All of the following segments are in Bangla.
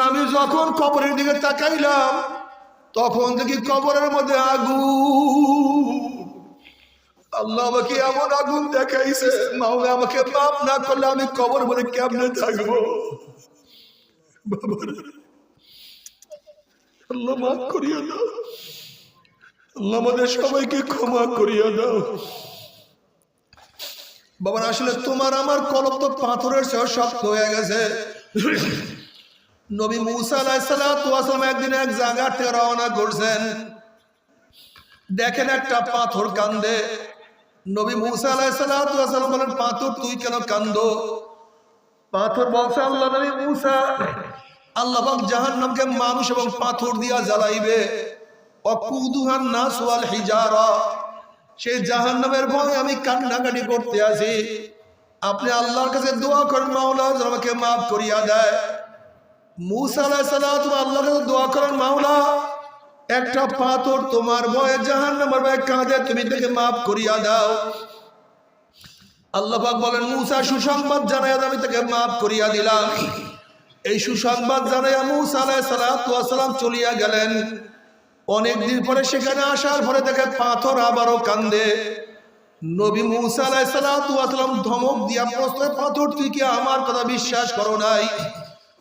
আমি যখন কবরের দিকে তাকাইলাম তখন দেখি কবরের মধ্যে আগুন। আল্লাহ আমাকে এমন আগুন দেখাইছে, মাওলা আমাকে মাফ না করলে আমি কবর মধ্যে কেমনে থাকবো। আল্লাহ মাফ করিয়া দাও, আল্লাহ আমাদের সবাইকে ক্ষমা করিয়া দাও। বাবা আসলে তোমার আমার কলব তো পাথরের চেয়ে শক্ত হয়ে গেছে। নবী মুসা আলাইহিস সালাতু ওয়াস সালাম একদিন এক জায়গা থেকে রওনা করছেন, দেখেন একটা পাথর কান্দে। নবী মুসা আলাইহিস সালাতু ওয়াস সালাম বলেন, পাথর তুই কেন কান্দো? পাথর বলছে, আল্লাহ নবী মুসা, আল্লাহ পাক জাহান্নামকে মানুষ এবং পাথর দিয়া জ্বালাইবে। ওয়াকুদুহান নাস ওয়াল হিজারা, সেই জাহান্নামের ভয়ে আমি কান্নাকাটি করতে আছি। আপনি আল্লাহর কাছে দোয়া করেন, মাওলা যেন আমাকে মাফ করিয়া দেয়। মুসা আলাইহিস সালাতু আল্লাহর কাছে দোয়া করেন, মাওলা একটা পাথর তোমার ভয়ে জাহান্নামের ভয়ে কাঁদে, তুমি তাকে মাফ করিয়া দাও। আল্লাহ পাক বলেন, মুসা সুসংবাদ জানাইয়া আমি তাকে মাফ করিয়া দিলাম। এই সুসংবাদ জানাইয়া মুসা আলাইহিস সালাতু ওয়াস সালাম চলিয়া গেলেন। অনেকদিন পরে সেখানে আসার পরে দেখে পাথর আবারও কান্দে। নবী মুসা আলাইহিস সালাতু ওয়াস সালাম ধমক দিয়া প্রশ্ন, পাথর তুই কি আমার কথা বিশ্বাস করো নাই?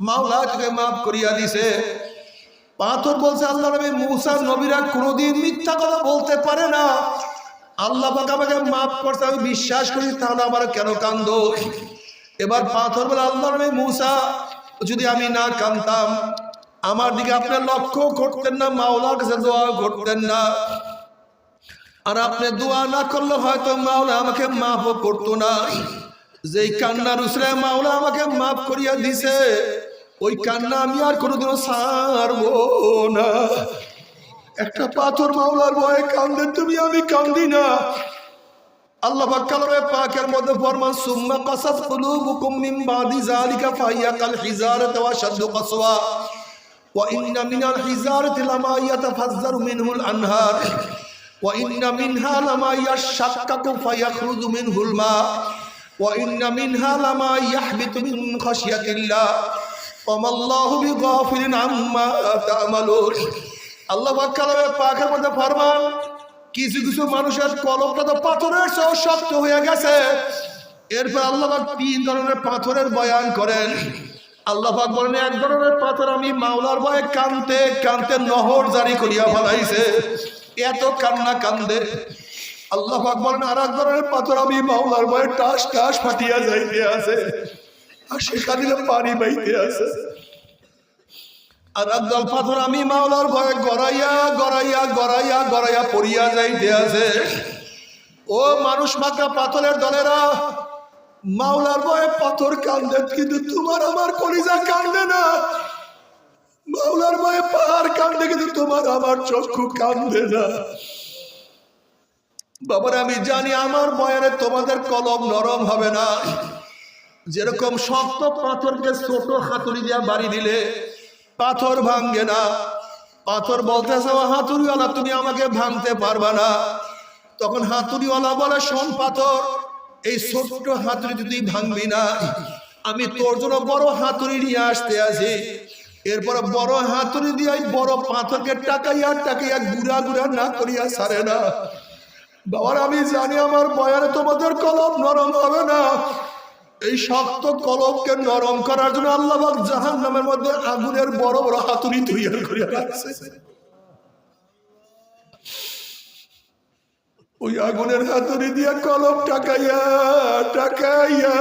মাওলা তোকে মাফ করিয়া দিছে। পাথর বলছে, আল্লাহ নবী মুসা, নবীরা কোনোদিন মিথ্যা কথা বলতে পারে না, আল্লাহ পাক আমাকে মাফ করতে আমি বিশ্বাস করি, তাহলে আবার কেন কান্দো? এবার পাথর বলে, আল্লাহ নবী মুসা, যদি আমি না কাঁদতাম আমার দিকে আপনি লক্ষ্য করতেন না, মাওলার কাছে দোয়া করতেন না, আর আপনি দোয়া না করলে হয়তো মাওলা আমাকে মাফও করতো না। যেই কান্নার উসরে মাওলা আমাকে মাফ করিয়া দিছে, ওই কান্না আমি আর কোনোদিনও ছাড়বো না। একটা পাথর মাওলার ভয়ে কান্দে, তুমি আমি কান্দি না। আল্লাহ পাক কালামে পাকের মধ্যে ফরমান, সুম্মা কাসাত কুলুবুকুম মিন বাদি যালিকা ফাহিয়া কাল হিজারাতি ওয়া শাদ্দু কাসওয়া ওয়া ইন্না মিনাল হিজারাতি লামা ইয়াতাফাজ্জারু মিনহুল আনহার ওয়া ইন্না মিনহা লামা ইয়াশাক্কাকু ফায়াখরুজু মিনহুল মা ওয়া ইন্না মিনহা লামা ইয়াহবিতু মিন খাশিয়াতিল্লাহ ওয়া মাল্লাহু বিগাফিলিন আম্মা তা'মালুন। আল্লাহ পাক কালামে পাকের মধ্যে ফরমান, কিছু কিছু মানুষের কলবটা তো পাথরের চেয়ে শক্ত হয়ে গেছে। এরপর আল্লাহ পাক তিন ধরনের পাথরের বয়ান করেন। আল্লাহ পাক বলেন, এক ধরনের পাথর আমি মাওলার ভয়ে কাঁদতে কাঁদতে নহর জারি করিয়া ফেলাইছে, এত কান্না কান্দে। আল্লাহ পাক বলেন, আর এক ধরনের পাথর আমি মাওলার ভয়ে টাস টাস ফাটিয়া যাইতে আছে, আর সেখানে পানি বাইতে আছে। আর একদল পাথর আমি মাওলার ভয়ে গড়াইয়া গড়াইয়া গড়াইয়া গড়াইয়া পড়িয়া যাইতে আছে। ও মানুষ মাত্রা পাথরের দলেরা, মাওলার ভয়ে পাথর কান্দে, কিন্তু তোমার আমার কলিজা কান্দে না। মাওলার ভয়ে পাহাড় কান্দে, কিন্তু তোমার আমার চক্ষু কান্দে না। বাবার আমি জানি আমার ভয়ে তোমাদের কলম নরম হবে না। যেরকম শক্ত পাথরকে ছোট হাতুড়ি দিয়া বাড়ি দিলে পাথর ভাঙ্গে না, পাথর বলতেছে, হাতুড়িওয়ালা তুমি আমাকে ভাঙতে পারবা না। তখন হাতুড়িওয়ালা বলে, শোন পাথর, এই ছোট্ট হাতুড়ি তুই ভাঙবি না, আমি তোর জন্য বড় হাতুড়ি নিয়ে আসতে আছি। এরপরে বড় হাতুড়ি দিয়ে বড় পাথরকে টাকাইয়া টাকাইয়া গুড়া গুড়া না করিয়া ছাড়ে না। বাবার আমি জানি আমার বয়ানে তোমাদের কলম নরম হবে না। এই শক্ত কলবকে নরম করার জন্য আল্লাহ পাক জাহান্নামের মধ্যে আগুনের বড় বড় হাতুড়ি তৈরি করে রাখছে। ওই আগুনের হাতুড়ি দিয়ে কলব টাকাইয়া টাকাইয়া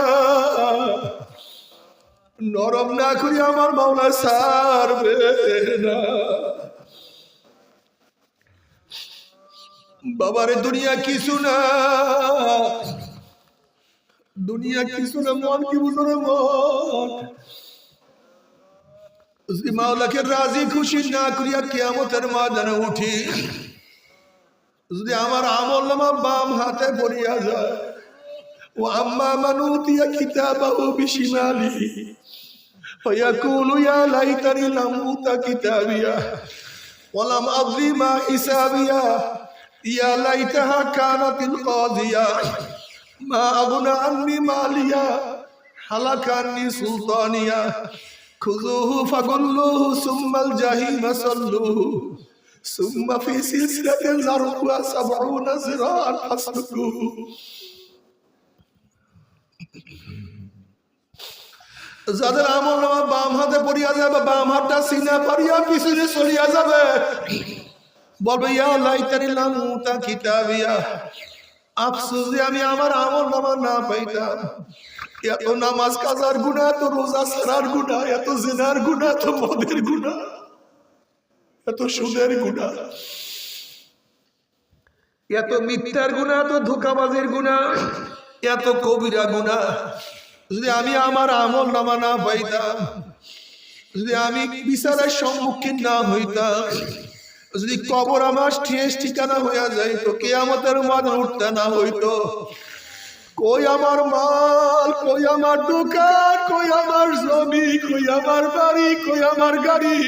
নরম না করি আমার মাওলা ছাড়বে না। বাবারে দুনিয়া কিছু না, দুনিয়া কিছু না, মন কি বুঝো না মন। যদি মাওলাকে রাজি খুশি না করিয়া কিয়ামতের ময়দানে উঠি, যদি আমার আমলনামা বাম হাতে পড়িয়া যায়, ও আম্মা মান উতিয়া কিতাবাহু বিশিমালিহি ফায়াকুলু ইয়া লাইতানি লাম উতা কিতাবিয়া ওয়া লাম আদরি মা হিসাবিয়া ইয়া লাইতাহা কানাতিল কাযিয়া মা আগনা আন্নি মালিয়া হালাকা আন্নি সুলতানিয়া খুযুহু ফাগুল্লুহু সুম্মাল জাহিমা সাল্লুহু সুম্মা ফি সিলসিলাতিন যারউহা ৭০ যিরাআন ফাসলুকুহু। যাদের আমলনামা বাম হাতে পড়িয়া যাবে, বাম হাতটা সিনা পারিয়া পিছনে চলিয়া যাবে, বলবে ইয়া লাইতানি লাম উতা কিতাবিয়া, আফসোস যে আমি আমার আমলনামা না পাইতাম। এত নামাজ কাজার গুনাহ, এত রোজা ছাড়ার গুনাহ, এত জিনার গুনাহ, এত মদের গুনাহ, এত সুদের গুনাহ, এত মিথ্যার গুনাহ, এত ধোঁকাবাজির গুনাহ, এত কবিরা গুনাহ, যদি আমি আমার আমলনামা না পাইতাম, যদি আমি বিচারের সম্মুখীন না হইতাম, যদি কবর আমার শেষ ঠিকানা হইয়া যাইতো, কিয়ামতের মাঠে উঠতে না হইতো, কই আমার মাল, কই আমার দোকান, কই আমার জমি, কই আমার বাড়ি, কই আমার গাড়ি,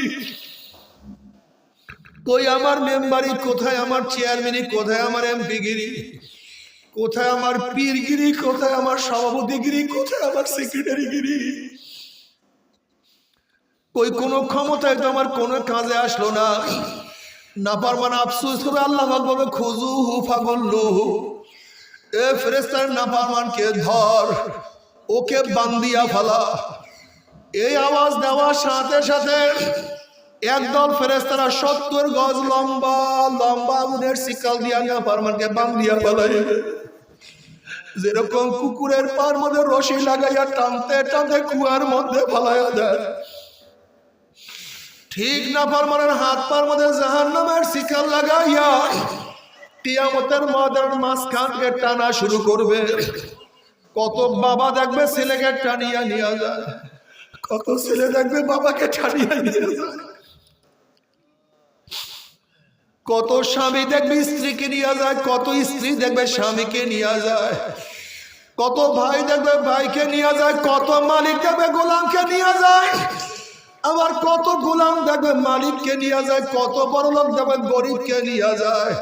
কই আমার মেম্বারি, কোথায় আমার চেয়ারম্যানি, কোথায় আমার এমপিগিরি, কোথায় আমার পীরগিরি, কোথায় আমার সভাপতিগিরি, কোথায় আমার সেক্রেটারিগিরি, কই কোন ক্ষমতায় তো আমার কোনো কাজে আসলো না। নাফরমান আফসোস করে আল্লাহ পাক বলে খুযুহু ফাগুল্লুহু, এ ফেরেশতার নাফরমানকে ধর, ওকে বান্দিয়া ফেলা। এই আওয়াজ দেওয়ার সাথে সাথে একদল ফেরেশতারা ৭০ গজ লম্বা লম্বা আগুনের শিকল দিয়া নাফরমানকে বান্দিয়া ফেলাইবে। যেরকম কুকুরের পার মধ্যে রশি লাগাইয়া টানতে টানতে কুয়ার মধ্যে ফেলাইয়া দেয়, ঠিক নাফরমানের হাত পার মধ্যে জাহান্নামের শিকল লাগাইয়া কিয়ামতের ময়দানের মাঝখানকে টানা শুরু করবে। কত বাবা দেখবে ছেলেকে টানিয়া নিয়ে যায়, কত ছেলে দেখবে বাবাকে টানিয়া নিয়ে যায়, কত স্বামী দেখবে স্ত্রীকে নিয়ে যায়, কত স্ত্রী দেখবে স্বামীকে নিয়ে যায়, কত ভাই দেখবে ভাইকে নিয়ে যায়, কত মালিক দেখবে গোলামকে নিয়ে যায়, আবার কত গোলাম দেখবে মালিককে নিয়ে যায়, কত বড় লোক দেখবে গরিবকে নিয়ে যায়,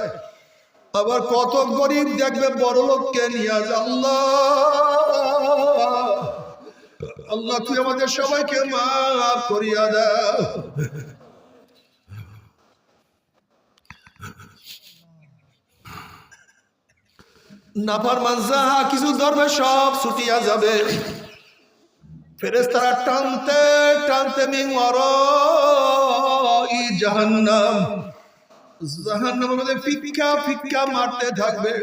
আবার কত গরিব দেখবে বড় লোককে নিয়ে যায়। আল্লাহ আল্লাহ তুই আমাদের সবাইকে মাফ করিয়া দাও। নাফরমান যাহা কিছু ধরবে সব ছুটিয়া যাবে। ফেরেশতারা টানতে টানতে মিন ওয়ারাই জাহান্নাম, জাহান্নামের মধ্যে ফিক্কা ফিক্কা মারতে থাকবে।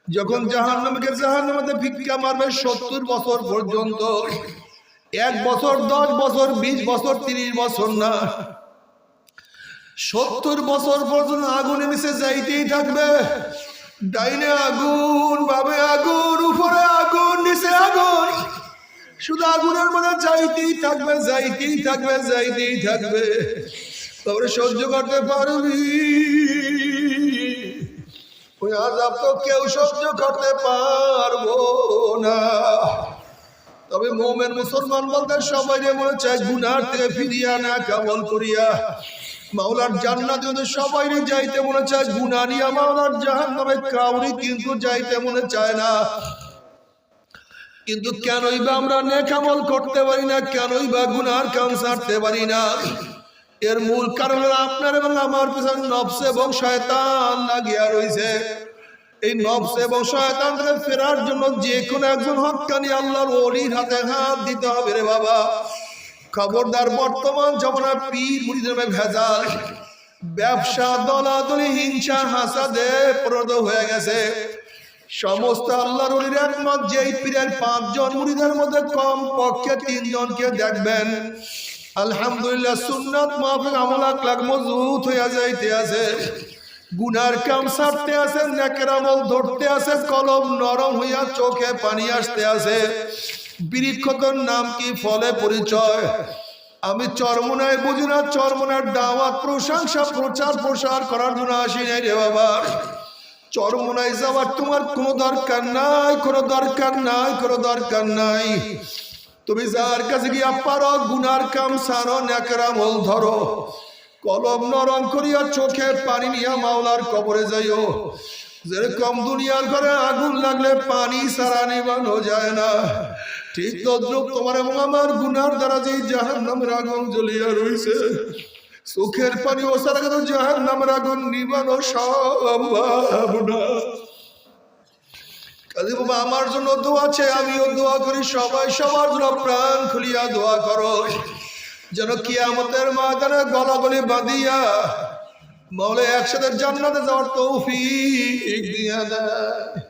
যখন জাহান্নামে ফিক্কা মারবে ৭০ বছর পর্যন্ত, ১ বছর, ১০ বছর, ২০ বছর, ৩০ বছর না, ৭০ বছর পর্যন্ত আগুনের নিচে যাইতেই থাকবে। ডাইনে আগুন, বামে আগুন, উপরে আগুন, নিচে আগুন, শুধু আগুনের মধ্যে যাইতেই থাকবে, যাইতেই থাকবে, যাইতেই থাকবে। তবে সহ্য করতে পারবি? ওই আযাব তো কেউ সহ্য করতে পারবো না। তবে মুমিন মুসলমান বলতে সবাই মনে চায় গুনাহ থেকে ফিরিয়া না কামল করিয়া মাওলার জান্নাতে সবাই যাইতে মনে চায়, গুনাহ নিয়া মাওলার জাহান্নামে কাউরি কিন্তু যাইতে মনে চায় না। কিন্তু কেনই বা আমরা নেক আমল করতে পারি না, কেনই বা গুনার কাম ছাড়তে পারি না? এর মূল কারণ হলো আপনার এবং আমার পিছনে নফস এবং শয়তান লাগিয়া রয়েছে। এই নফস এবং শয়তান থেকে ফেরার জন্য যে কোনো একজন হক্কানি আল্লাহর ওলির হাতে হাত দিতে হবে রে বাবা। খবরদার, বর্তমান জমানা পীর মুরিদের ভেজাল, ব্যবসা, দলাদলি, হিংসা, হাসাদে প্রদ হয়ে গেছে। সমস্ত আল্লাহর ওলির একমত যেই পীরের ৫ জন মুরিদের মধ্যে কম পক্ষে ৩ জনকে দেখবেন আলহামদুলিল্লাহ সুন্নাত মাফিক আমল আখলাক মজবুত হইয়া যাইতে আছে, গুনার কাম ছাড়তে আছে, নেকের আমল ধরতে আছে, কলম নরম হইয়া চোখে পানি আসতে আছে। বৃক্ষতর নাম কি, ফলে পরিচয়। আমি চরমনায় বুঝি না, চরমনার দাওয়াত, প্রশংসা, প্রচার প্রসার করার জন্য আসি নাই রে বাবা। চরমনায় যাওয়ার তোমার কোনো দরকার নাই, কোনো দরকার নাই, কোনো দরকার নাই। তুমি যার কাছে গিয়া পারো গুনার কাম সারো, নেকের আমল ধরো, কলম নরম করিয়া চোখে পানি নিয়া মাওলার কবরে যাইও। যেরকম দুনিয়ার ঘরে আগুন লাগলে পানি ছাড়া নিবানো যায় না, ঠিক তদ্রুপ তোমার এবং আমার গুনার দ্বারা যে জাহান্নামের আগুন জ্বলিয়া রইছে, চোখের পানি ওসার কাছে জাহান্নামের আগুন নিবানো সম্ভব না। কাজী বাবা আমার জন্য দোয়া আছে, আমিও দোয়া করি, সবাই সবার জন্য প্রাণ খুলিয়া দোয়া করো, যেন কিয়ামতের ময়দানে গলাগলি বাঁধিয়া মৌলা একসাথে জান্নাতে যাওয়ার তৌফিক দিয়া দেয়।